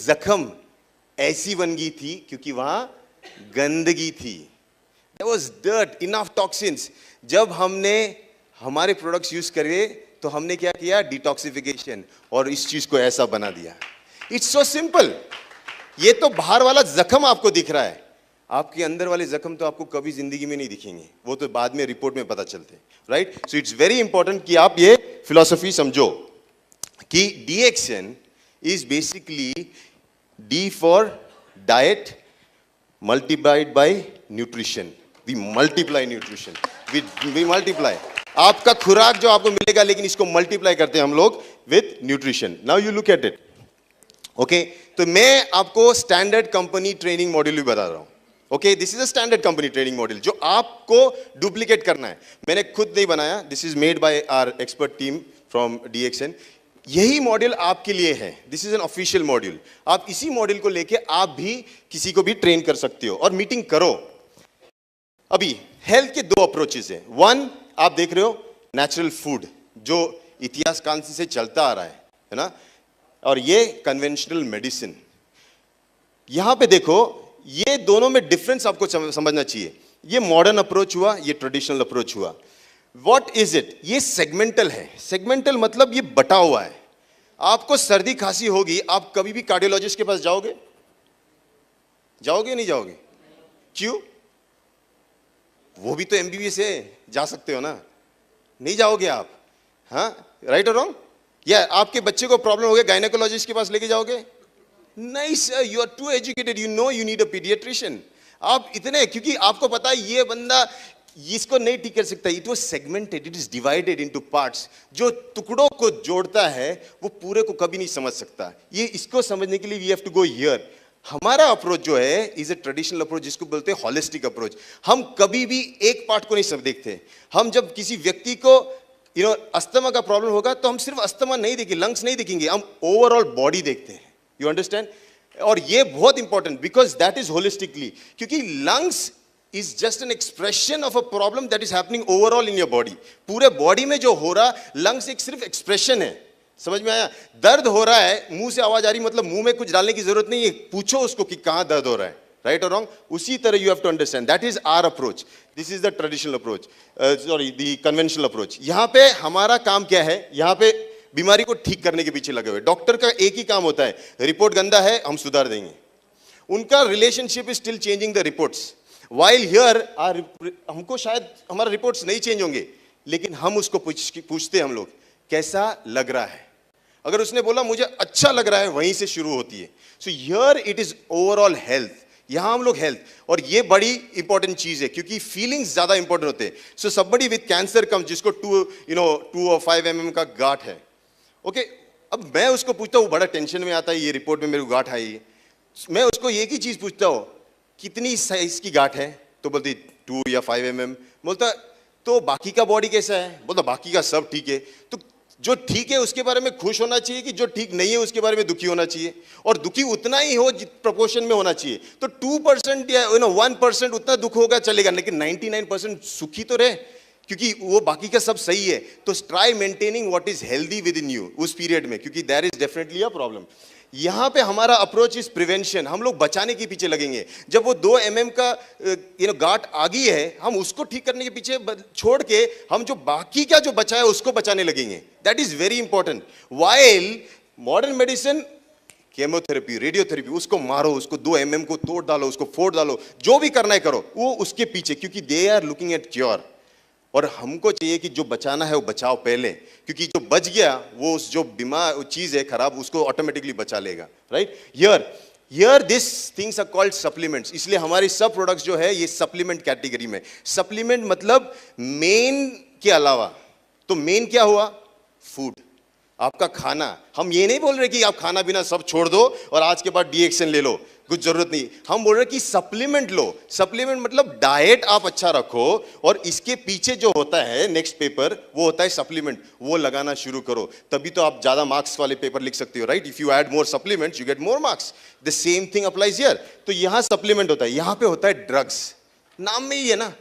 जख्म ऐसी बन गई थी क्योंकि वहां गंदगी थी। There was dirt, enough toxins. जब हमने हमारे प्रोडक्ट्स यूज करे तो हमने क्या किया? डिटॉक्सिफिकेशन, और इस चीज को ऐसा बना दिया। It's so simple. ये तो बाहर वाला जख्म आपको दिख रहा है, आपके अंदर वाले जख्म तो आपको कभी जिंदगी में नहीं दिखेंगे, वो तो बाद में रिपोर्ट में पता चलते हैं, right? So it's very important कि आप ये फिलॉसफी समझो कि DXN is basically D for diet multiplied by nutrition. We multiply nutrition. We multiply. आपका खुराक जो आपको मिलेगा, लेकिन इसको मल्टीप्लाई करते हैं हम लोग with nutrition. Now you look at it. Okay, तो मैं आपको स्टैंडर्ड कंपनी ट्रेनिंग मॉड्यूल भी बता रहा हूं. Okay, this is a standard company training module जो आपको डुप्लीकेट करना है. मैंने खुद नहीं बनाया, this is made by our expert team from DXN. यही मॉड्यूल आपके लिए है. This is an official module. आप इसी मॉड्यूल को लेके आप भी किसी को भी ट्रेन कर सकते हो और मीटिंग करो. अभी हेल्थ के दो अप्रोचेस हैं. वन, आप देख रहे हो नेचुरल फूड जो इतिहास काल से चलता आ रहा है ना, और ये कन्वेंशनल मेडिसिन. यहां पे देखो, ये दोनों में डिफरेंस आपको समझना चाहिए. ये मॉडर्न अप्रोच हुआ, ये ट्रेडिशनल अप्रोच हुआ. What is it? ये सेगमेंटल है. सेगमेंटल मतलब ये बटा हुआ है. आपको सर्दी खांसी होगी, आप कभी भी कार्डियोलॉजिस्ट के पास जाओगे? जाओगे नहीं जाओगे? क्यों? वो भी तो एमबीबीएस है, जा सकते हो ना? नहीं जाओगे आप? हाँ, राइट और रॉन्ग? या आपके बच्चे को प्रॉब्लम हो गया, गायनेकोलॉजिस्ट के पास लेके जाओगे? नहीं sir, you are too educated, you know you need a paediatrician. आप इतने, क्योंकि आपको पता है ये बंदा इसको नहीं ठीक कर सकता. It was segmented, it is divided into parts. जो टुकड़ों को जोड़ता है वो पूरे को कभी नहीं समझ सकता. ये इसको समझने के लिए we have to go here. हमारा अप्रोच जो है इज ए ट्रेडिशनल अप्रोच, जिसको बोलते हैं हॉलिस्टिक अप्रोच. हम कभी भी एक पार्ट को नहीं सब देखते. हम जब किसी व्यक्ति को अस्थमा का प्रॉब्लम होगा तो हम सिर्फ अस्थमा नहीं देखेंगे, लंग्स नहीं देखेंगे, हम ओवरऑल बॉडी देखते हैं. You understand? और ये बहुत important, because that is holistically. क्योंकि lungs is just an expression of a problem that is happening overall in your body. पूरे बॉडी में जो हो रहा, लंग्स एक सिर्फ एक्सप्रेशन है. समझ में आया? दर्द हो रहा है, मुंह से आवाज आ रही, मतलब मुंह में कुछ डालने की जरूरत नहीं है, पूछो उसको कि कहां दर्द हो रहा है. राइट और रॉन्ग? उसी तरह you have to understand. That is our approach. This is the traditional approach, sorry the conventional approach. यहां पे हमारा काम क्या है? यहां पे बीमारी को ठीक करने के पीछे लगे हुए. डॉक्टर का एक ही काम होता है, रिपोर्ट गंदा है, हम सुधार देंगे. उनका relationship is still changing the reports. While here, हमको शायद हमारा रिपोर्ट्स नहीं चेंज होंगे, लेकिन हम उसको पूछते हैं हम लोग कैसा लग रहा है. अगर उसने बोला मुझे अच्छा लग रहा है, वहीं से शुरू होती है. So here it is overall health. यहां हम लोग हेल्थ, और ये बड़ी इंपॉर्टेंट चीज है क्योंकि फीलिंग्स ज्यादा इंपॉर्टेंट होते हैं. सो somebody विद कैंसर कम, जिसको 2 और 5 mm का गांठ है. ओके, अब मैं उसको पूछता हूँ, बड़ा टेंशन में आता है, ये रिपोर्ट में मेरे को गांठ आई है. मैं उसको एक ही चीज पूछता हूँ, कितनी साइज की गांठ है? तो बोलती 2 या 5 mm. बोलता तो बाकी का बॉडी कैसा है? बोलता बाकी का सब ठीक है. तो जो ठीक है उसके बारे में खुश होना चाहिए कि जो ठीक नहीं है उसके बारे में दुखी होना चाहिए? और दुखी उतना ही हो जित प्रोपोर्शन में होना चाहिए. तो 2% या 1% उतना दुख होगा चलेगा, लेकिन 99% सुखी तो रहे, क्योंकि वो बाकी का सब सही है. तो try maintaining what is healthy within you उस पीरियड में, क्योंकि there is definitely a problem. यहां पे हमारा अप्रोच इज प्रिवेंशन. हम लोग बचाने के पीछे लगेंगे. जब वो 2 mm का गांठ आ गई है, हम उसको ठीक करने के पीछे छोड़ के हम जो बाकी का जो बचा है उसको बचाने लगेंगे. That is very important. While modern medicine, chemotherapy, radiotherapy, उसको मारो, उसको 2 mm को तोड़ डालो, उसको फोड़ डालो, जो भी करना है करो, वो उसके पीछे, क्योंकि they are looking at cure. और हमको चाहिए कि जो बचाना है वो बचाओ पहले, क्योंकि जो बच गया वो उस जो बीमार चीज है खराब, उसको ऑटोमेटिकली बचा लेगा. Right? Here this things are called supplements. इसलिए हमारी सब प्रोडक्ट्स जो है ये सप्लीमेंट कैटेगरी में. सप्लीमेंट मतलब मेन के अलावा. तो मेन क्या हुआ? फूड, आपका खाना. हम ये नहीं बोल रहे कि आप खाना पीना सब छोड़ दो और आज के बाद डीएक्शन ले लो, कुछ जरूरत नहीं. हम बोल रहे कि सप्लीमेंट लो. सप्लीमेंट मतलब डाइट आप अच्छा रखो, और इसके पीछे जो होता है नेक्स्ट पेपर, वो होता है सप्लीमेंट. वो लगाना शुरू करो, तभी तो आप ज्यादा मार्क्स वाले पेपर लिख सकते हो. Right? If you add more supplements you get more marks. The same thing applies here. तो यहां सप्लीमेंट होता है, यहां पे होता है ड्रग्स. नाम में ही है ना,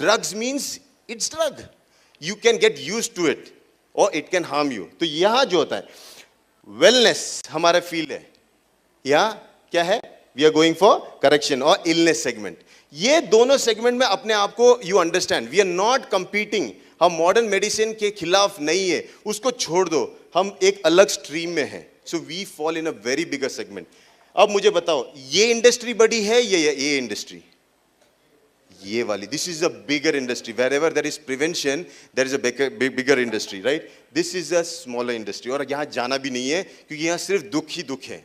drugs means it's drug. You can get used to it और इट कैन हार्म यू. तो यहां जो होता है वेलनेस हमारा फील्ड है. या क्या है, we are going for correction और इलनेस सेगमेंट। ये दोनों सेगमेंट में अपने आप को you understand, we are not competing, हम मॉडर्न मेडिसिन के खिलाफ नहीं है, उसको छोड़ दो, हम एक अलग स्ट्रीम में हैं। So we fall in a very bigger segment. अब मुझे बताओ, ये इंडस्ट्री बड़ी है ये इंडस्ट्री, ये वाली, this is a bigger industry. Wherever there is prevention there is a bigger industry, right? This is a smaller industry. और यहां जाना भी नहीं है क्योंकि यहां सिर्फ दुख ही दुख है।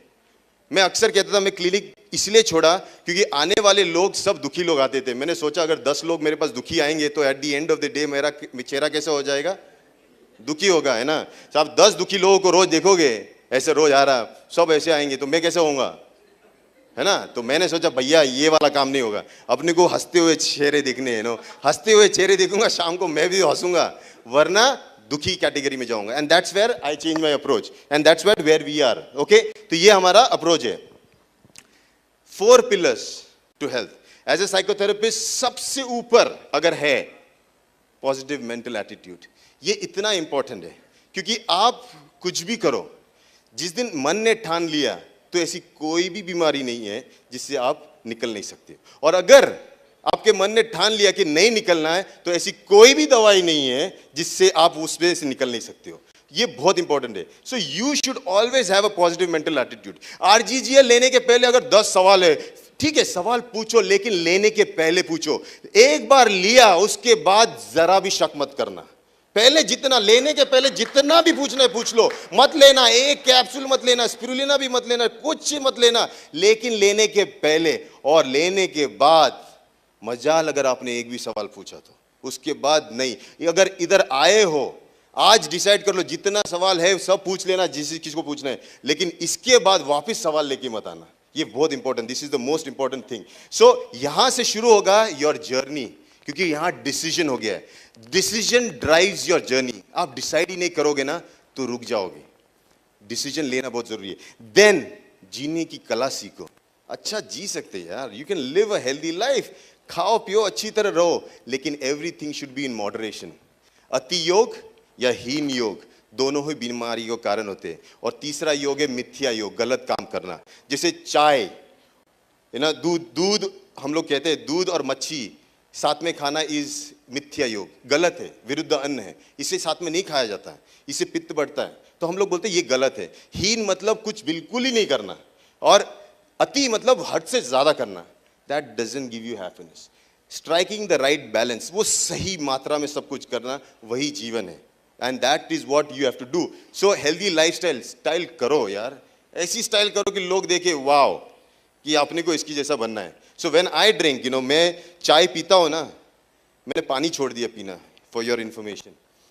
मैं अक्सर कहता था मैं क्लिनिक इसलिए छोड़ा क्योंकि आने वाले लोग सब दुखी लोग आते थे। मैंने सोचा अगर 10 लोग मेरे पास दुखी आएंगे तो at the end of the day मेरा चेहरा कैसा हो जाएगा, दुखी होगा, है ना? तो आप 10 दुखी लोगों को रोज देखोगे, ऐसे रोज आ रहा, सब ऐसे आएंगे तो मैं कैसे होऊंगा, है ना? तो मैंने सोचा भैया ये वाला काम नहीं होगा, अपने को हंसते हुए चेहरे देखने हैं, नो, हंसते हुए चेहरे देखूंगा, शाम को मैं भी हंसूंगा, वरना दुखी कैटेगरी में जाऊंगा। And that's where I change my approach and that's where we are. Okay, तो ये हमारा अप्रोच है। 4 pillars to health as a psychotherapist, सबसे ऊपर अगर है पॉजिटिव मेंटल एटीट्यूड। ये इतना इंपॉर्टेंट है क्योंकि आप कुछ भी करो, जिस दिन मन ने ठान लिया तो ऐसी कोई भी बीमारी नहीं है जिससे आप निकल नहीं सकते। और अगर आपके मन ने ठान लिया कि नहीं निकलना है तो ऐसी कोई भी दवाई नहीं है जिससे आप उसमें से निकल नहीं सकते हो। ये बहुत इंपॉर्टेंट है। So you should always have a positive mental attitude. RGGL लेने के पहले अगर 10 सवाल है, ठीक है सवाल पूछो, लेकिन लेने के पहले पूछो। एक बार लिया उसके बाद जरा भी शक मत करना। पहले जितना, लेने के पहले जितना भी पूछना है पूछ लो, मत लेना एक कैप्सूल, मत लेना स्पिरुलिना भी मत लेना, कुछ मत लेना, लेकिन लेने के पहले और लेने के बाद मजाल अगर आपने एक भी सवाल पूछा तो उसके बाद नहीं। अगर इधर आए हो, आज डिसाइड कर लो जितना सवाल है सब पूछ लेना किसको पूछना है, लेकिन इसके बाद वापस सवाल लेके मत आना। ये बहुत important, this is the most important thing. So यहां से शुरू होगा योर जर्नी, क्योंकि यहां डिसीजन हो गया है। Decision drives your journey. आप डिसाइड ही नहीं करोगे ना तो रुक जाओगे। डिसीजन लेना बहुत जरूरी है। देन जीने की कला सीखो। अच्छा जी सकते यार, you can live a healthy life, खाओ पियो अच्छी तरह रहो, लेकिन everything should be in moderation. अति योग या हीन योग दोनों ही बीमारी का कारण होते हैं। और तीसरा योग है मिथ्या योग, गलत काम करना। जैसे चाय है ना, दूध हम लोग कहते हैं दूध और मच्छी साथ में खाना इज मिथ्या योग, गलत है, विरुद्ध अन्न है, इसे साथ में नहीं खाया जाता है, इससे पित्त बढ़ता है, तो हम लोग बोलते हैं ये गलत है। हीन मतलब कुछ बिल्कुल ही नहीं करना, और अति मतलब हद से ज्यादा करना, that doesn't give you happiness. Striking the right balance, वो सही मात्रा में सब कुछ करना, वही जीवन है। And that is what you have to do. So healthy lifestyle style करो यार, ऐसी स्टाइल करो कि लोग देखे वाओ कि आपने को इसकी जैसा बनना है। सो व्हेन आई ड्रिंक, मैं चाय पीता हूँ ना, मैंने पानी छोड़ दिया पीना, फॉर योर इन्फॉर्मेशन।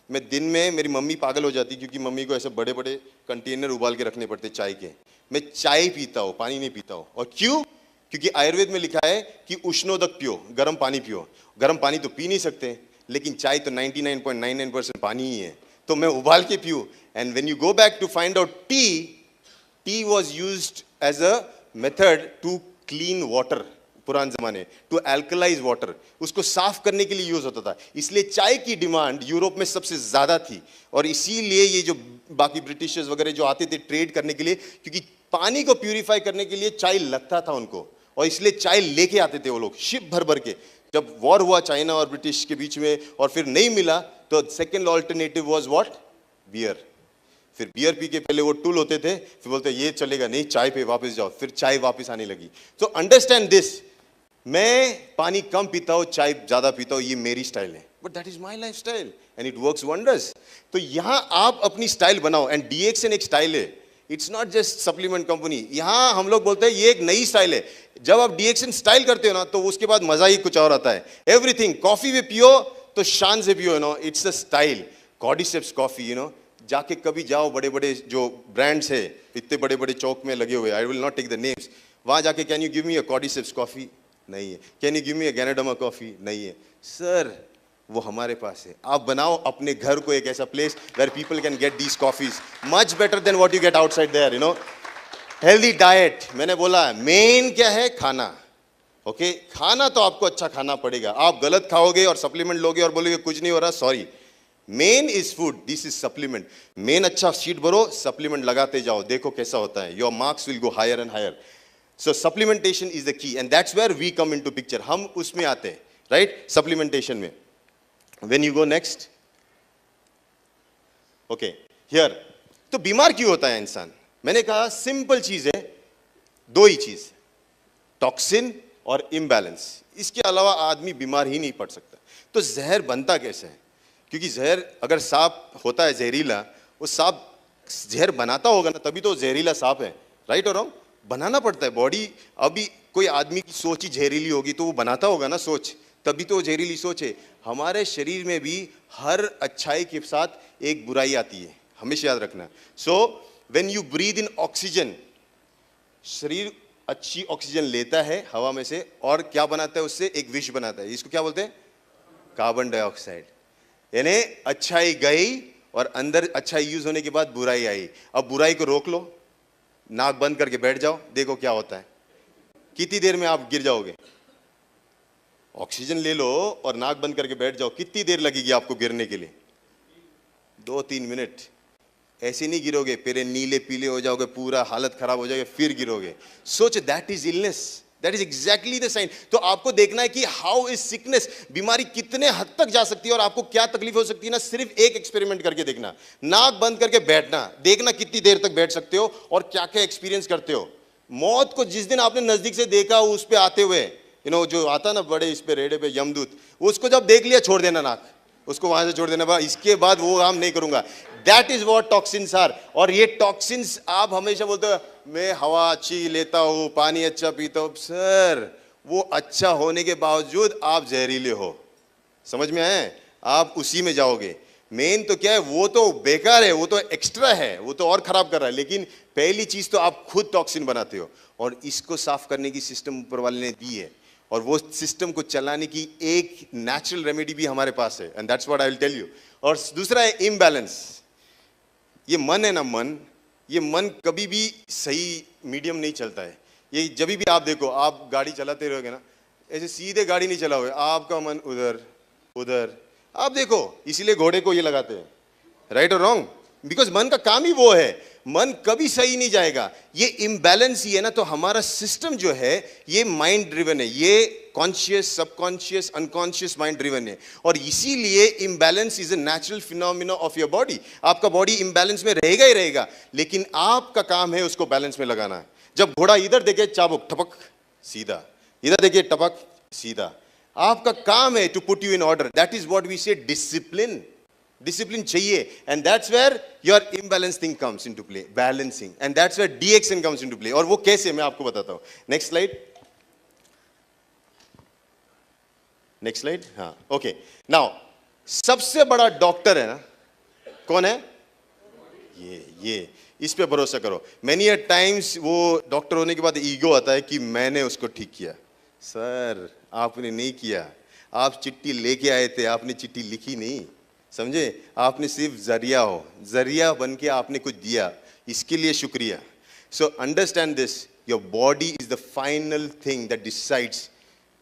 मैं दिन में, मेरी मम्मी पागल हो जाती क्योंकि मम्मी को ऐसे बड़े बड़े कंटेनर उबाल के रखने पड़ते चाय के। मैं चाय पीता हूँ, पानी नहीं पीता हूँ। और क्यों? क्योंकि आयुर्वेद में लिखा है कि उष्णोदक पियो, गर्म पानी पियो। गर्म पानी तो पी नहीं सकते, लेकिन चाय तो 99.99% पानी ही है, तो मैं उबाल के पीऊँ। And when you go back to find out tea was used as a method to clean water, पुराने जमाने, टू एल्कलाइज वाटर, उसको साफ करने के लिए यूज होता था। इसलिए चाय की डिमांड यूरोप में सबसे ज्यादा थी, और इसीलिए ये जो बाकी ब्रिटिशर्स वगैरह जो आते थे ट्रेड करने के लिए, क्योंकि पानी को प्यूरिफाई करने के लिए चाय लगता था उनको, और इसलिए चाय लेके आते थे वो लोग शिप भर भर के। जब वॉर हुआ चाइना और ब्रिटिश के बीच में और फिर नहीं मिला, तो second alternative was what? Beer. फिर बियर पी के पहले वो टूल होते थे, फिर बोलते ये चलेगा नहीं, चाय पे वापस जाओ, फिर चाय वापस आने लगी। तो अंडरस्टैंड दिस, मैं पानी कम पीता हूँ, चाय ज्यादा पीता हूँ, ये मेरी स्टाइल है, but that is my life style and it works wonders. तो यहां आप अपनी स्टाइल बनाओ, एंड डीएक्सन एक स्टाइल है, it's not just supplement company. यहां हम लोग बोलते हैं ये एक नई स्टाइल है। जब आप डीएक्सन स्टाइल करते हो ना, तो उसके बाद मजा ही कुछ और आता है। एवरीथिंग, कॉफी भी पियो तो शान से पियो, it's a style. Cordyceps coffee, जाके कभी जाओ, बड़े बड़े जो ब्रांड्स है इतने बड़े बड़े चौक में लगे हुए, I will not take the names, वहां जाके can you give me a cordyceps coffee? नहीं है। Can you give me a ganoderma coffee? नहीं है। सर वो हमारे पास है। आप बनाओ अपने घर को एक ऐसा place where people can get these coffees much better than what you get outside there, healthy diet, मैंने बोला मेन क्या है? खाना। ओके, खाना तो आपको अच्छा खाना पड़ेगा। आप गलत खाओगे और सप्लीमेंट लोगे और बोलोगे कुछ नहीं हो रहा, sorry, main is food, this is supplement. Main अच्छा शीट भरो, सप्लीमेंट लगाते जाओ, देखो कैसा होता है. Your marks will go higher and higher. So supplementation is the key, and that's where we come into picture. हम उसमें आते हैं, राइट, सप्लीमेंटेशन में. When you go next, okay, here. तो बीमार क्यों होता है इंसान? मैंने कहा सिंपल चीज है, दो ही चीज, टॉक्सिन और इम्बैलेंस. इसके अलावा आदमी बीमार ही नहीं पड़ सकता. तो जहर बनता कैसे है? क्योंकि जहर अगर सांप होता है जहरीला, वो सांप जहर बनाता होगा ना, तभी तो जहरीला सांप है, राइट और रॉन्ग? बनाना पड़ता है. बॉडी, अभी कोई आदमी की सोच ही जहरीली होगी तो वो बनाता होगा ना सोच, तभी तो जहरीली सोच है. हमारे शरीर में भी हर अच्छाई के साथ एक बुराई आती है, हमेशा याद रखना. So when you breathe in oxygen, शरीर अच्छी ऑक्सीजन लेता है हवा में से, और क्या बनाता है उससे? एक विष बनाता है. इसको क्या बोलते हैं? Carbon dioxide. यानी अच्छाई गई और अंदर अच्छाई यूज होने के बाद बुराई आई. अब बुराई को रोक लो, नाक बंद करके बैठ जाओ, देखो क्या होता है. कितनी देर में आप गिर जाओगे? ऑक्सीजन ले लो और नाक बंद करके बैठ जाओ, कितनी देर लगेगी आपको गिरने के लिए? 2-3 मिनट. ऐसे नहीं गिरोगे, पहले नीले पीले हो जाओगे, पूरा हालत खराब हो जाएगी, फिर गिरोगे. सोच, that is illness, that is exactly the sign. तो आपको देखना है कि हाउ इज सिकनेस, बीमारी कितने हद तक जा सकती है और आपको क्या तकलीफ हो सकती है ना. सिर्फ एक एक्सपेरिमेंट करके देखना, नाक बंद करके बैठना, देखना कितनी देर तक बैठ सकते हो और क्या क्या एक्सपीरियंस करते हो. मौत को जिस दिन आपने नजदीक से देखा, उस पे आते हुए, जो आता ना बड़े इस पे रेडे पे यमदूत, उसको जब देख लिया छोड़ देना नाक, उसको वहां से छोड़ देना. इसके बाद वो काम नहीं करूंगा. That is what toxins are. और ये टॉक्सिन्स, आप हमेशा बोलते हो मैं हवा अच्छी लेता हूं, पानी अच्छा पीता हूं. सर, वो अच्छा होने के बावजूद आप जहरीले हो. समझ में आए? आप उसी में जाओगे. मेन तो क्या है, वो तो बेकार है, वो तो एक्स्ट्रा है, वो तो और खराब कर रहा है. लेकिन पहली चीज तो आप खुद टॉक्सिन बनाते हो, और इसको साफ करने की सिस्टम ऊपर वाले ने दी है, और वो सिस्टम को चलाने की एक नेचुरल रेमेडी भी हमारे पास है, and that's what I will tell you. और दूसरा है इम्बैलेंस. ये मन है ना, मन, ये मन कभी भी सही मीडियम नहीं चलता है. ये जब भी आप देखो, आप गाड़ी चलाते रहोगे ना, ऐसे सीधे गाड़ी नहीं चलाओगे, आपका मन उधर उधर. आप देखो, इसीलिए घोड़े को ये लगाते हैं, राइट और रॉन्ग? बिकॉज मन का काम ही वो है, मन कभी सही नहीं जाएगा. ये इम्बैलेंस ही है ना. तो हमारा सिस्टम जो है ये माइंड ड्रिवन है, ये conscious, subconscious, unconscious mind driven है. और इसीलिए imbalance is a natural phenomena of your body. आपका बॉडी इम्बैलेंस में रहेगा ही रहेगा, लेकिन आपका काम है उसको बैलेंस में लगाना है. जब घोड़ा इधर देखे चाबुक टपक सीधा, इधर देखिए टपक सीधा, आपका काम है to put you in order. That is what we say discipline. Discipline चाहिए, and that's where your imbalance thing comes into play, balancing, and that's where DXN comes into play. और वो कैसे, मैं आपको बताता हूं. Next slide, next slide. हाँ, okay. Now सबसे बड़ा डॉक्टर है ना, कौन है? ये इस पे भरोसा करो. मेनी अ टाइम्स वो डॉक्टर होने के बाद ईगो आता है कि मैंने उसको ठीक किया. सर, आपने नहीं किया. आप चिट्ठी लेके आए थे, आपने चिट्ठी लिखी नहीं, समझे? आपने सिर्फ जरिया हो, जरिया बन के आपने कुछ दिया, इसके लिए शुक्रिया. So understand this, your body is the final thing that decides.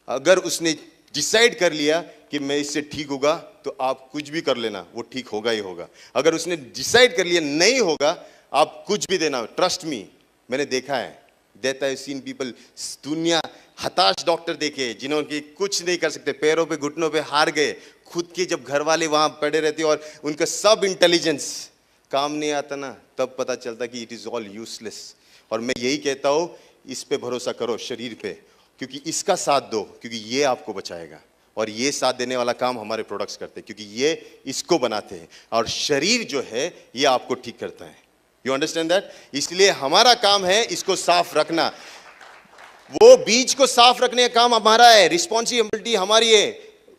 अगर उसने डिसाइड कर लिया कि मैं इससे ठीक होगा, तो आप कुछ भी कर लेना, वो ठीक होगा ही होगा. अगर उसने डिसाइड कर लिया नहीं होगा, आप कुछ भी देना. ट्रस्ट मी, मैंने देखा है, दैट आई सीन पीपल, दुनिया हताश डॉक्टर देखे जिन्होंने कुछ नहीं कर सकते, पैरों पे घुटनों पे हार गए, खुद के जब घर वाले वहां पड़े रहते और उनका सब इंटेलिजेंस काम नहीं आता ना, तब पता चलता कि इट इज ऑल यूजलेस. और मैं यही कहता हूं, इस पे भरोसा करो, शरीर पे, क्योंकि इसका साथ दो, क्योंकि ये आपको बचाएगा. और ये साथ देने वाला काम हमारे प्रोडक्ट्स करते हैं, क्योंकि ये इसको बनाते हैं, और शरीर जो है ये आपको ठीक करता है. You understand that? इसलिए हमारा काम है इसको साफ रखना. वो बीच को साफ रखने का काम हमारा है, रिस्पॉन्सिबिलिटी हमारी है.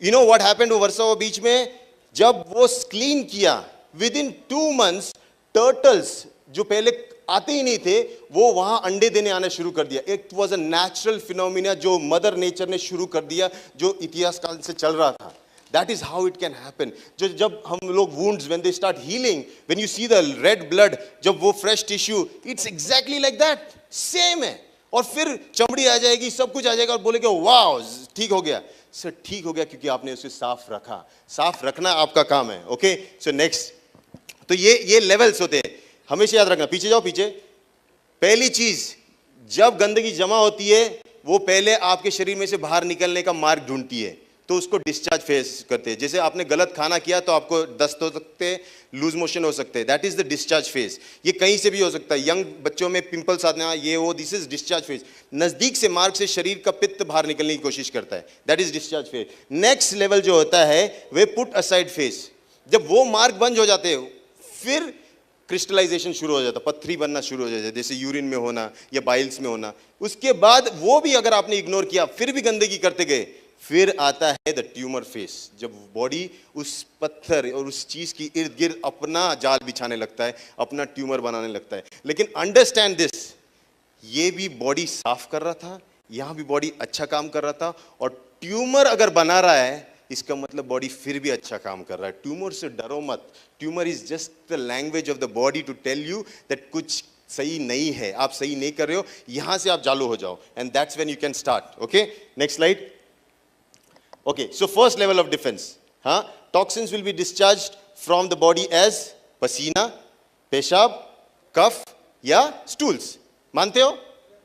You know what happened Versova beach में? जब वो क्लीन किया, विद इन 2 months टर्टल्स जो पहले आते ही नहीं थे, वो वहां अंडे देने आना शुरू कर दिया. It was a natural phenomena जो मदर नेचर ने शुरू कर दिया, जो इतिहास काल से चल रहा था. That is how it can happen. जब हम लोग wounds, when they start healing, when you see the red blood, जब वो fresh tissue, it's exactly like that. Same है. और फिर चमड़ी आ जाएगी, सब कुछ आ जाएगा, और बोलेगे वाओ, ठीक हो गया सर, ठीक हो गया क्योंकि आपने उसे साफ रखा। साफ रखना आपका काम है। ओके, सो नेक्स्ट, तो ये लेवल्स होते हैं, हमेशा याद रखना। पीछे जाओ, पीछे। पहली चीज, जब गंदगी जमा होती है वो पहले आपके शरीर में से बाहर निकलने का मार्ग ढूंढती है, तो उसको डिस्चार्ज फेस करते हैं। जैसे आपने गलत खाना किया तो आपको दस्त हो सकते हैं, लूज मोशन हो सकते हैं, that is the discharge phase. ये कहीं से भी हो सकता है, यंग बच्चों में पिंपल्स आना, ये वो, दिस इज डिस्चार्ज फेज। नजदीक से मार्ग से शरीर का पित्त बाहर निकलने की कोशिश करता है, that is discharge phase. Next level जो होता है वे पुट असाइड फेज। जब वो मार्ग बंद हो जाते हैं फिर क्रिस्टलाइजेशन शुरू हो जाता है, पत्थरी बनना शुरू हो जाता है, जैसे यूरिन में होना या बाइल्स में होना। उसके बाद वो भी अगर आपने इग्नोर किया, फिर भी गंदगी करते गए, फिर आता है द ट्यूमर फेस, जब बॉडी उस पत्थर और उस चीज की इर्द गिर्द अपना जाल बिछाने लगता है, अपना ट्यूमर बनाने लगता है। लेकिन अंडरस्टैंड दिस, ये भी बॉडी साफ कर रहा था, यहां भी बॉडी अच्छा काम कर रहा था, और ट्यूमर अगर बना रहा है इसका मतलब बॉडी फिर भी अच्छा काम कर रहा है। ट्यूमर से डरो मत, tumour is just the language of the body to tell you that कुछ सही नहीं है, आप सही नहीं कर रहे हो, यहां से आप चालू हो जाओ, and that's when you can start. Okay, next slide. Okay, so first level of defense, toxins will be discharged from the body as पसीना, पेशाब, कफ या stools, मानते हो?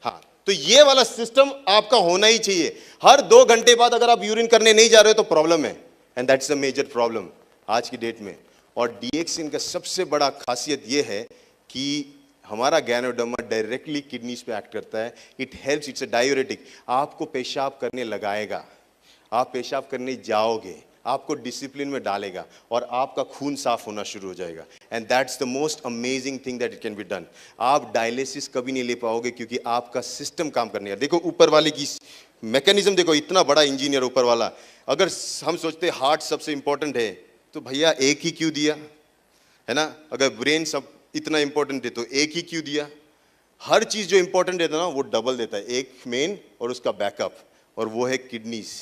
हाँ, तो ये वाला सिस्टम आपका होना ही चाहिए। हर 2 घंटे बाद अगर आप यूरिन करने नहीं जा रहे हो तो प्रॉब्लम है, and that's the major problem आज की डेट में। और डीएक्सिन का सबसे बड़ा खासियत ये है कि हमारा गैनोडर्मा डायरेक्टली किडनीज पे एक्ट करता है। It helps, it's a diuretic, आपको पेशाब करने लगाएगा, आप पेशाब करने जाओगे, आपको डिसिप्लिन में डालेगा और आपका खून साफ होना शुरू हो जाएगा, and that's the most amazing thing that it can be done. आप डायलिसिस कभी नहीं ले पाओगे क्योंकि आपका सिस्टम काम करने का। देखो ऊपर वाले की मैकेनिज्म देखो, इतना बड़ा इंजीनियर ऊपर वाला। अगर हम सोचते हार्ट सबसे इंपॉर्टेंट है तो भैया एक ही क्यों दिया, है ना? अगर ब्रेन सब इतना इंपॉर्टेंट है तो एक ही क्यों दिया? हर चीज जो इंपॉर्टेंट है ना वो डबल देता है, एक मेन और उसका बैकअप, और वो है किडनीज।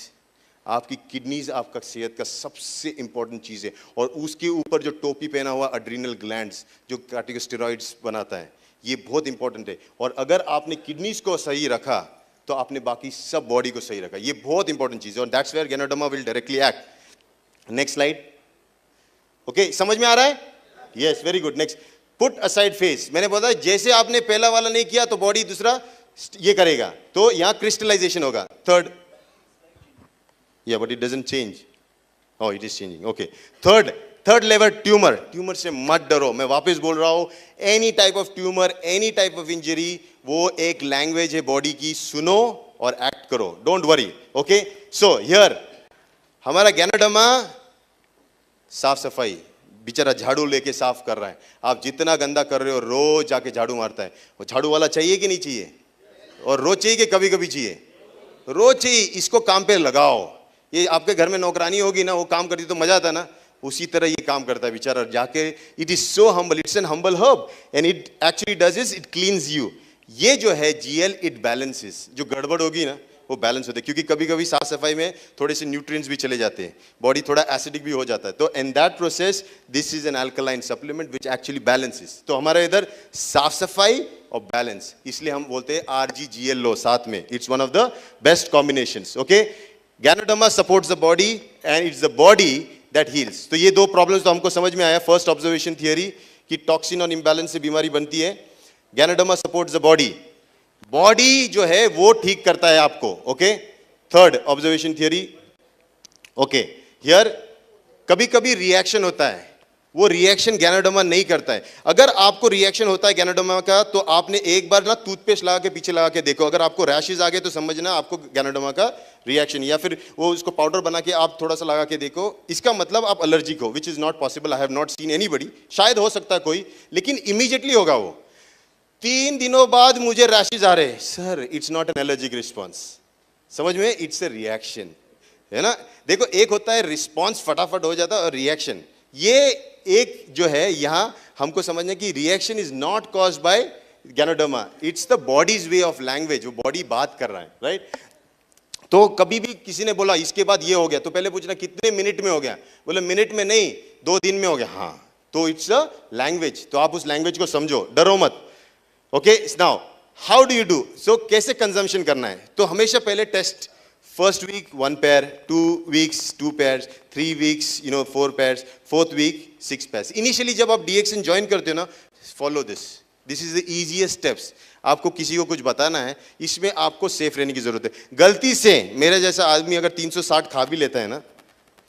आपकी किडनीज आपका सेहत का सबसे इंपॉर्टेंट चीज है, और उसके ऊपर जो टोपी पहना हुआ एड्रिनल ग्लैंड्स जो कार्टिकोस्टेरॉइड्स बनाता है, ये बहुत इंपॉर्टेंट है। और अगर आपने किडनीज को सही रखा तो आपने बाकी सब बॉडी को सही रखा, ये बहुत इंपॉर्टेंट चीज है, और that's where ganoderma will directly act. Next slide. Okay, समझ में आ रहा है? Yes, very good. Next, put aside face. मैंने बोला जैसे आपने पहला वाला नहीं किया तो बॉडी दूसरा ये करेगा, तो यहां क्रिस्टलाइजेशन होगा। Third, yeah, but it doesn't change. Oh, it is changing. Okay, third level tumour. Tumour से मत डरो, मैं वापस बोल रहा हूं, any type of tumour, any type of injury, वो एक लैंग्वेज है बॉडी की, सुनो और एक्ट करो, don't worry. Okay, so here हमारा गैनोडर्मा साफ सफाई, बेचारा झाड़ू लेके साफ कर रहा है। आप जितना गंदा कर रहे हो रोज जाके झाड़ू मारता है, वो झाड़ू वाला चाहिए कि नहीं चाहिए? और रोज चाहिए कि कभी कभी चाहिए? रोज चाहिए। इसको काम पे लगाओ। ये आपके घर में नौकरानी होगी ना, वो काम करती तो मजा आता ना, उसी तरह ये काम करता है बेचारा जाके। It is so humble, it's an humble herb, and it actually does is it cleans you. ये जो है जीएल, इट बैलेंसेस, जो गड़बड़ होगी ना वो बैलेंस होते हैं, क्योंकि कभी कभी साफ सफाई में थोड़े से न्यूट्रिएंट्स भी चले जाते हैं, बॉडी थोड़ा एसिडिक भी हो जाता है, तो in that process this is N alkaline supplement which actually balances. तो हमारे इधर साफ सफाई और बैलेंस, इसलिए हम बोलते हैं आरजीजीएल लो साथ में, it's one of the best combinations. Okay, ganoderma supports the body and it's the body that heels. तो ये 2 प्रॉब्लम्स तो हमको समझ में आया। फर्स्ट ऑब्जर्वेशन थियरी कि टॉक्सिन और इम्बैलेंस से बीमारी बनती है। Ganoderma supports the body, body जो है वो ठीक करता है आपको। Okay, third observation theory. Okay, here कभी कभी रिएक्शन होता है, वो रिएक्शन गैनोडर्मा नहीं करता है। अगर आपको रिएक्शन होता है गैनोडर्मा का तो आपने एक बार ना टूथपेस्ट लगा के पीछे लगा के देखो, अगर आपको रैशेज आ गए तो समझना आपको गैनोडर्मा का रिएक्शन, या फिर वो उसको पाउडर बना के आप थोड़ा सा लगा के देखो, इसका मतलब आप एलर्जिक हो, which is not possible. I have not seen anybody, शायद हो सकता है कोई, लेकिन इमीडिएटली होगा वो। 3 दिनों बाद मुझे रैशेज आ रहे, sir it's not an allergic response, समझ में, इट्स ए रिएक्शन, है ना। देखो एक होता है रिस्पॉन्स फटाफट हो जाता है, और रिएक्शन, ये एक जो है यहां हमको समझना कि reaction is not caused by ganoderma, it's the bodies way of language, वो बॉडी बात कर रहा है, राइट। तो कभी भी किसी ने बोला इसके बाद ये हो गया, तो पहले पूछना कितने मिनट में हो गया, बोले मिनट में नहीं 2 दिन में हो गया, हाँ, तो इट्स अ लैंग्वेज, तो आप उस लैंग्वेज को समझो, डरो मत। Okay, now how do you do, so कैसे कंजम्पशन करना है, तो हमेशा पहले test First week 1 pair, 2 weeks 2 pairs, 3 weeks 4 pairs, fourth week 6 pairs. Initially जब आप DXN ज्वाइन करते हो ना, follow this. This is the easiest steps. आपको किसी को कुछ बताना है, इसमें आपको सेफ रहने की जरूरत है. गलती से मेरा जैसा आदमी अगर 360 खा भी लेता है ना,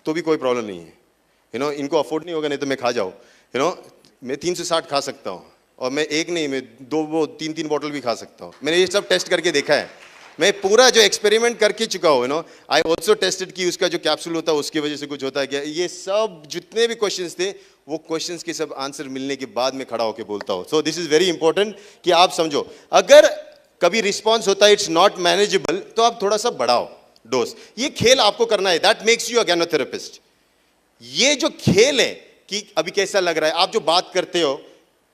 तो भी कोई प्रॉब्लम नहीं है. इनको अफोर्ड नहीं होगा, नहीं तो मैं खा जाऊँ. मैं 360 खा सकता हूँ, और मैं एक नहीं, मैं 2 3 बॉटल भी खा सकता हूँ. मैंने ये सब टेस्ट करके देखा है. मैं पूरा जो एक्सपेरिमेंट करके चुका हूँ. आई ऑल्सो टेस्टेड कि उसका जो कैप्सूल होता है उसकी वजह से कुछ होता है क्या. ये सब जितने भी क्वेश्चंस थे, वो क्वेश्चंस के सब आंसर मिलने के बाद में खड़ा होकर बोलता हूँ. So this is very important कि आप समझो. अगर कभी रिस्पॉन्स होता है, इट्स नॉट मैनेजेबल, तो आप थोड़ा सा बढ़ाओ डोज. ये खेल आपको करना है. That makes you a ganotherapist. ये जो खेल है कि अभी कैसा लग रहा है, आप जो बात करते हो,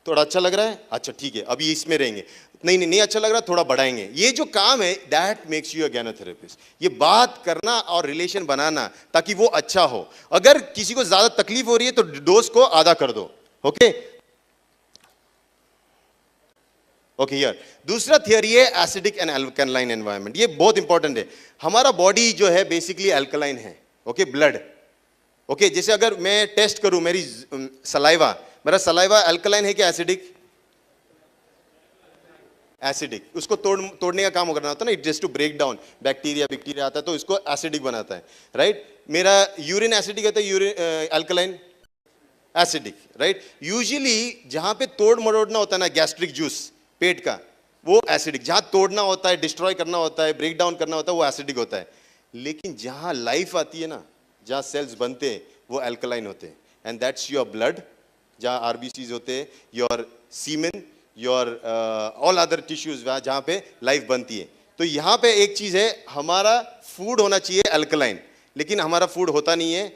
थोड़ा अच्छा लग रहा है, अच्छा ठीक है, अभी इसमें रहेंगे, नहीं अच्छा लग रहा, थोड़ा बढ़ाएंगे. ये जो काम है, that makes you a ganotherapist. ये बात करना और रिलेशन बनाना ताकि वो अच्छा हो. अगर किसी को ज्यादा तकलीफ हो रही है तो डोज को आधा कर दो. Okay okay. यार दूसरा थियरी है एसिडिक एंड अल्कलाइन एनवायरनमेंट. ये बहुत इंपॉर्टेंट है. हमारा बॉडी जो है बेसिकली अल्कलाइन है. Okay, blood. ओके, जैसे अगर मैं टेस्ट करूं मेरी सलाइवा, मेरा सलाइवा अल्कलाइन है क्या एसिडिक? एसिडिक. उसको तोड़ने का काम करना होता है ना. It just to break down bacteria आता है तो इसको एसिडिक बनाता है. राइट. मेरा यूरिन एसिडिक है तो urine alkaline acidic. Right. Usually जहां पे तोड़ मरोड़ना होता है ना, गैस्ट्रिक जूस पेट का, वो एसिडिक. जहां तोड़ना होता है, डिस्ट्रॉय करना होता है, ब्रेक डाउन करना होता है, वो एसिडिक होता है. लेकिन जहां लाइफ आती है ना, जहां सेल्स बनते हैं, वो अल्कलाइन होते हैं. And that's your blood. जहां आरबीसीज होते हैं, your semen, your all other tissues, जहां पे लाइफ बनती है. तो यहां पे एक चीज है, हमारा फूड होना चाहिए अल्कलाइन, लेकिन हमारा फूड होता नहीं है.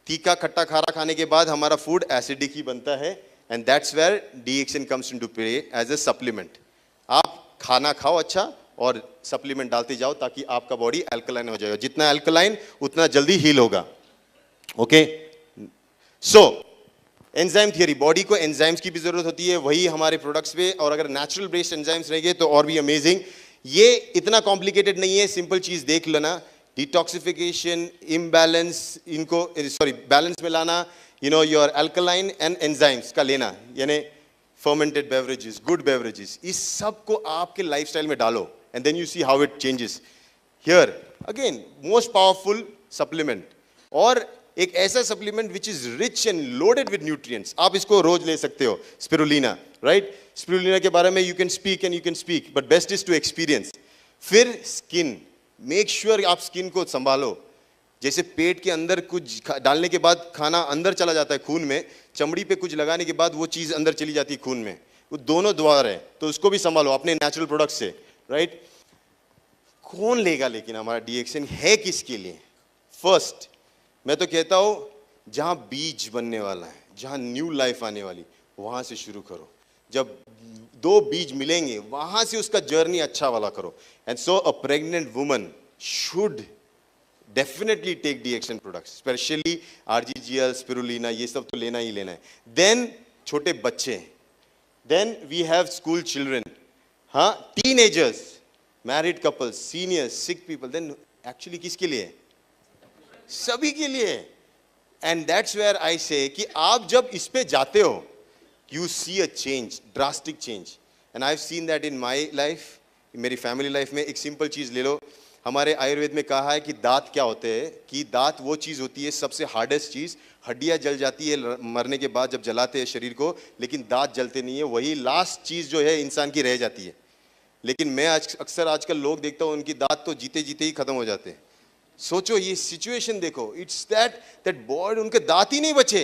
तीखा खट्टा खारा खाने के बाद हमारा फूड एसिडिक ही बनता है. And that's where DXN comes into play as a supplement. आप खाना खाओ अच्छा, और सप्लीमेंट डालते जाओ ताकि आपका बॉडी अल्कलाइन हो जाएगा. जितना अल्कलाइन उतना जल्दी हील होगा. Okay. So enzyme theory. Body को एंजाइम्स की भी जरूरत होती है, वही हमारे प्रोडक्ट्स पे. और अगर नेचुरल बेस्ड एंजाइम्स रहेंगे तो और भी अमेजिंग. ये इतना कॉम्प्लिकेटेड नहीं है, सिंपल चीज देख लेना. डिटॉक्सिफिकेशन, इम्बैलेंस, इनको सॉरी बैलेंस में लाना, योर अल्कलाइन एंड एंजाइम्स का लेना, यानी फर्मेंटेड बेवरेजेस, गुड बेवरेजेस, इस सब को आपके लाइफस्टाइल में डालो. And then you see how it changes. Here again most powerful supplement, और एक ऐसा supplement which is rich and loaded with nutrients. आप इसको रोज ले सकते हो. स्पिरुलिना. राइट. स्पिरुलिना के बारे में you can speak, but best is to experience. फिर स्किन. मेक श्योर आप स्किन को संभालो. जैसे पेट के अंदर कुछ डालने के बाद खाना अंदर चला जाता है खून में, चमड़ी पे कुछ लगाने के बाद वो चीज अंदर चली जाती है खून में. वो दोनों द्वार है, तो उसको भी संभालो अपने नेचुरल प्रोडक्ट से. राइट. कौन लेगा लेकिन हमारा DXN है किसके लिए? फर्स्ट मैं तो कहता हूं, जहां बीज बनने वाला है, जहां न्यू लाइफ आने वाली, वहां से शुरू करो. जब 2 बीज मिलेंगे, वहां से उसका जर्नी अच्छा वाला करो. And so a pregnant woman should definitely take DXN products, specially RGGL, spirulina, ये सब तो लेना ही लेना है. देन छोटे बच्चे, then we have school children, हाँ, teenagers, married couples, seniors, sick people. Then actually किसके लिए? सभी के लिए. एंड दैट्स वेयर आई से कि आप जब इस पे जाते हो, you see a change, drastic change. And I have seen that in my life, मेरी फैमिली लाइफ में. एक सिंपल चीज ले लो. हमारे आयुर्वेद में कहा है कि दांत क्या होते हैं, कि दांत वो चीज होती है सबसे हार्डेस्ट चीज. हड्डियां जल जाती है मरने के बाद जब जलाते हैं शरीर को, लेकिन दांत जलते नहीं है. वही लास्ट चीज जो है इंसान की रह जाती है. लेकिन मैं अक्सर आजकल लोग देखता हूं, उनकी दांत तो जीते जीते ही खत्म हो जाते हैं. सोचो ये सिचुएशन देखो. इट्स दैट बॉडी, उनके दांत ही नहीं बचे.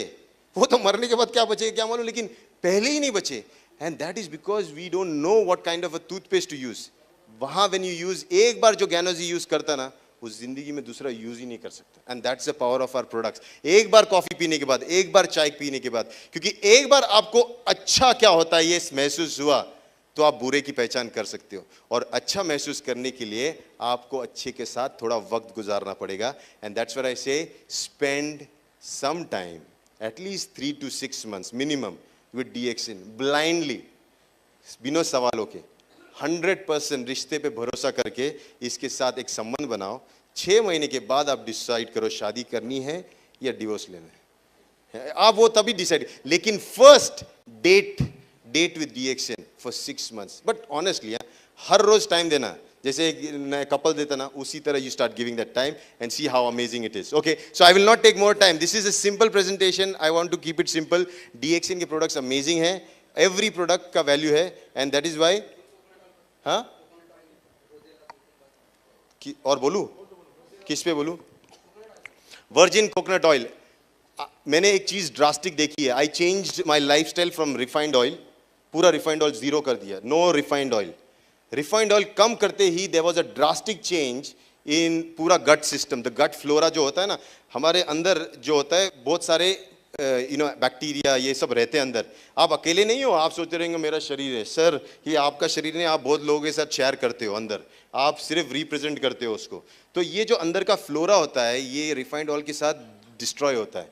वो तो मरने के बाद क्या बचे क्या मालूम, लेकिन पहले ही नहीं बचे. And that is because we don't know what kind of a toothpaste to use. वहां व्हेन यू यूज, एक बार जो ज्ञानोजी यूज करता ना, उस जिंदगी में दूसरा यूज ही नहीं कर सकता. And that's the power of our products. एक बार कॉफी पीने के बाद, एक बार चाय पीने के बाद, क्योंकि एक बार आपको अच्छा क्या होता है ये महसूस हुआ, तो आप बुरे की पहचान कर सकते हो. और अच्छा महसूस करने के लिए आपको अच्छे के साथ थोड़ा वक्त गुजारना पड़ेगा. And that's what I say, spend some time, at least 3 to 6 months minimum, with DXN blindly, बिना सवालों के. 100% रिश्ते पे भरोसा करके इसके साथ एक संबंध बनाओ। 6 महीने के बाद आप डिसाइड करो शादी करनी है या डिवोर्स लेना है, आप वो तभी डिसाइड। लेकिन first date with DXN for 6 months। But honestly हर रोज टाइम देना, जैसे एक कपल देता ना, उसी तरह you start giving that time and see how amazing it is. Okay, so I will not take more time, this is a simple presentation, I want to keep it simple. DXN के products amazing हैं, every product का value है, and that is why. हाँ, और बोलूं किस पे बोलूं? Virgin coconut oil. मैंने एक चीज ड्रास्टिक देखी है, I changed my lifestyle from refined oil, पूरा रिफाइंड ऑयल जीरो कर दिया, no refined oil. Refined oil कम करते ही there was a drastic change in पूरा gut system. The gut flora जो होता है ना, हमारे अंदर जो होता है, बहुत सारे बैक्टीरिया ये सब रहते हैं अंदर। आप अकेले नहीं हो, आप सोचते रहेंगे मेरा शरीर है, सर ये आपका शरीर नहीं, आप बहुत लोगों के साथ शेयर करते हो अंदर, आप सिर्फ रिप्रेजेंट करते हो उसको। तो ये जो अंदर का फ्लोरा होता है, ये रिफाइंड ऑयल के साथ डिस्ट्रॉय होता है।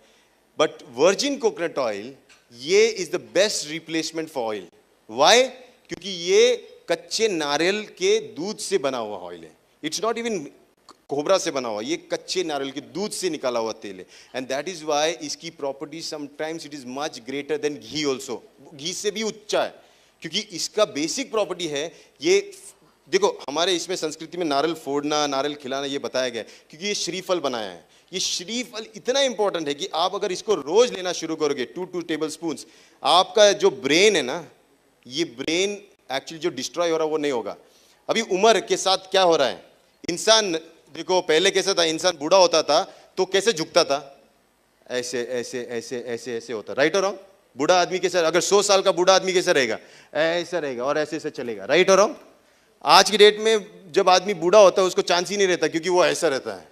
बट वर्जिन कोकोनट ऑयल, ये is the best replacement for oil. Why? क्योंकि ये कच्चे नारियल के दूध से बना हुआ ऑयल है, इट्स नॉट इवन कोबरा से बना हुआ, ये कच्चे नारियल के दूध से निकाला हुआ तेल है। एंड दैट इज वाई इसकी property sometimes it is much greater than ghee also, घी से भी उच्चा है, क्योंकि इसका बेसिक प्रॉपर्टी है ये। देखो हमारे इसमें संस्कृति में नारियल फोड़ना, नारियल खिलाना ये बताया गया है, क्योंकि ये श्रीफल बनाया है। ये श्रीफल इतना इंपॉर्टेंट है कि आप अगर इसको रोज लेना शुरू करोगे 2 टेबल स्पून, आपका जो ब्रेन है ना, ये ब्रेन एक्चुअली जो डिस्ट्रॉय हो रहा है वो नहीं होगा। अभी उम्र के साथ क्या हो रहा है, इंसान देखो पहले कैसा था, इंसान बूढ़ा होता था तो कैसे झुकता था, ऐसे ऐसे ऐसे ऐसे ऐसे होता, राइट और रॉन्ग? बूढ़ा आदमी कैसा, अगर 100 साल का बूढ़ा आदमी कैसा रहेगा, ऐसा रहेगा और ऐसे ऐसे चलेगा, राइट और रॉन्ग? आज की डेट में जब आदमी बूढ़ा होता है उसको चांस ही नहीं रहता, क्योंकि वो ऐसा रहता है,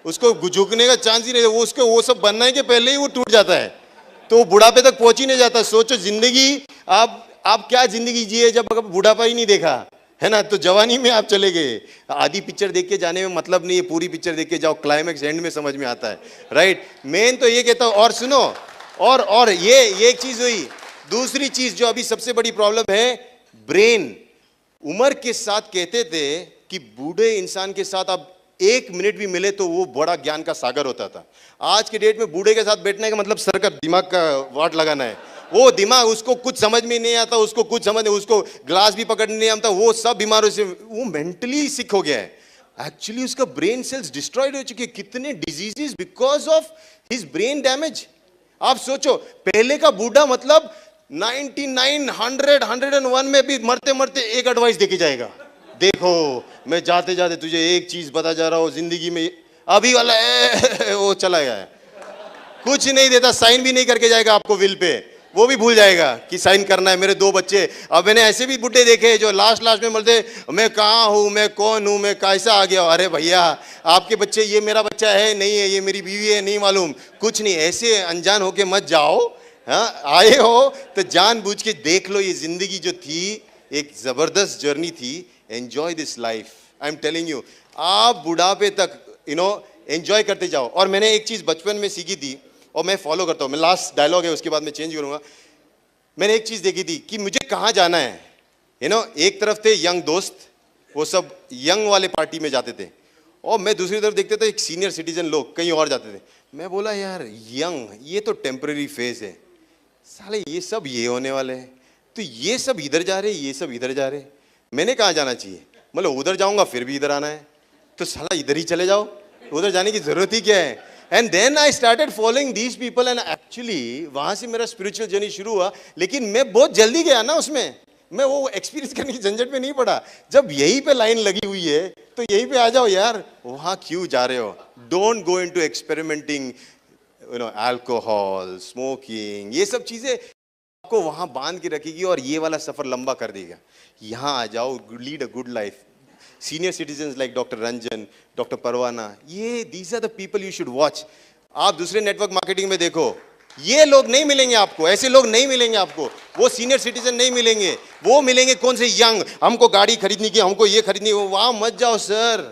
उसको झुकने का चांस ही नहीं रहता, वो उसको वो सब बनना है कि पहले ही वो टूट जाता है, तो वो बुढ़ापे तक पहुंच ही नहीं जाता। सोचो जिंदगी, आप क्या जिंदगी जिए जब बुढ़ापा ही नहीं देखा है ना, तो जवानी में आप चले गए। आधी पिक्चर देख के जाने में मतलब नहीं है, पूरी पिक्चर देख के जाओ, क्लाइमैक्स एंड में समझ में आता है, राइट? मेन तो ये कहता हूं। और सुनो, और ये एक चीज हुई। दूसरी चीज जो अभी सबसे बड़ी प्रॉब्लम है, ब्रेन। उम्र के साथ कहते थे कि बूढ़े इंसान के साथ आप 1 मिनट भी मिले तो वो बड़ा ज्ञान का सागर होता था। आज के डेट में बूढ़े के साथ बैठने का मतलब सर का दिमाग का वाट लगाना है। वो दिमाग, उसको कुछ समझ में नहीं आता, उसको कुछ समझ नहीं, उसको ग्लास भी पकड़ने नहीं आता, वो सब बीमारों से वो मेंटली सिक हो गया है। एक्चुअली उसका ब्रेन सेल्स डिस्ट्रॉयड हो चुके हैं। कितने diseases because of his brain damage. आप सोचो, पहले का बूढ़ा मतलब 99, 100, 101 में भी मरते मरते एक एडवाइस देके जाएगा, देखो मैं जाते जाते तुझे एक चीज बता जा रहा हूं जिंदगी में। अभी वाला वो चला गया है, कुछ नहीं देता, साइन भी नहीं करके जाएगा आपको विल पे, वो भी भूल जाएगा कि साइन करना है। मेरे 2 बच्चे, अब मैंने ऐसे भी बुड्ढे देखे जो लास्ट में बोलते मैं कहाँ हूँ, मैं कौन हूँ, मैं कैसा आ गया। अरे भैया आपके बच्चे, ये मेरा बच्चा है नहीं है, ये मेरी बीवी है नहीं मालूम, कुछ नहीं। ऐसे अनजान होके मत जाओ। हाँ, आए हो तो जानबूझ के देख लो, ये जिंदगी जो थी एक जबरदस्त जर्नी थी। Enjoy this life, I am telling you. आप बुढ़ापे तक एंजॉय करते जाओ। और मैंने एक चीज बचपन में सीखी थी और मैं फॉलो करता हूँ, मैं लास्ट डायलॉग है उसके बाद मैं चेंज करूंगा। मैंने एक चीज देखी थी कि मुझे कहाँ जाना है, एक तरफ थे यंग दोस्त, वो सब यंग वाले पार्टी में जाते थे, और मैं दूसरी तरफ देखते थे एक सीनियर सिटीजन लोग कहीं और जाते थे। मैं बोला यार यंग ये तो टेम्पररी फेज है, साले ये सब ये होने वाले हैं, तो ये सब इधर जा रहे, ये सब इधर जा रहे, मैंने कहाँ जाना चाहिए? मतलब उधर जाऊंगा फिर भी इधर आना है, तो साला इधर ही चले जाओ, उधर जाने की जरूरत ही क्या है? And then I started following these people, and actually वहां से मेरा स्पिरिचुअल जर्नी शुरू हुआ। लेकिन मैं बहुत जल्दी गया ना उसमें, मैं वो एक्सपीरियंस करने की झंझट में नहीं पड़ा। जब यहीं पे लाइन लगी हुई है तो यहीं पे आ जाओ यार, वहां क्यों जा रहे हो? Don't go into experimenting, alcohol, smoking, ये सब चीजें आपको वहां बांध के रखेगी और ये वाला सफर लंबा कर देगा। यहाँ आ जाओ, lead a good life. Senior citizens like doctor Ranjan, doctor Parwana, ये these are the people you should watch. आप दूसरे नेटवर्क मार्केटिंग में देखो, ये लोग नहीं मिलेंगे आपको, ऐसे लोग नहीं मिलेंगे आपको, वो सीनियर सिटीजन नहीं मिलेंगे। वो मिलेंगे कौन से? यंग, हमको गाड़ी खरीदनी की, हमको ये खरीदनी। वहां मत जाओ सर,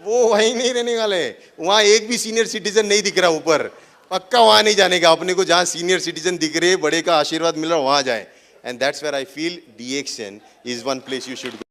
वो वहीं नहीं रहने वाले। वहां एक भी सीनियर सिटीजन नहीं दिख रहा ऊपर, पक्का वहां नहीं जाने का। अपने को जहां सीनियर सिटीजन दिख रहे, बड़े का आशीर्वाद मिल रहा, वहां जाए। And that's where I feel DXN is one place you should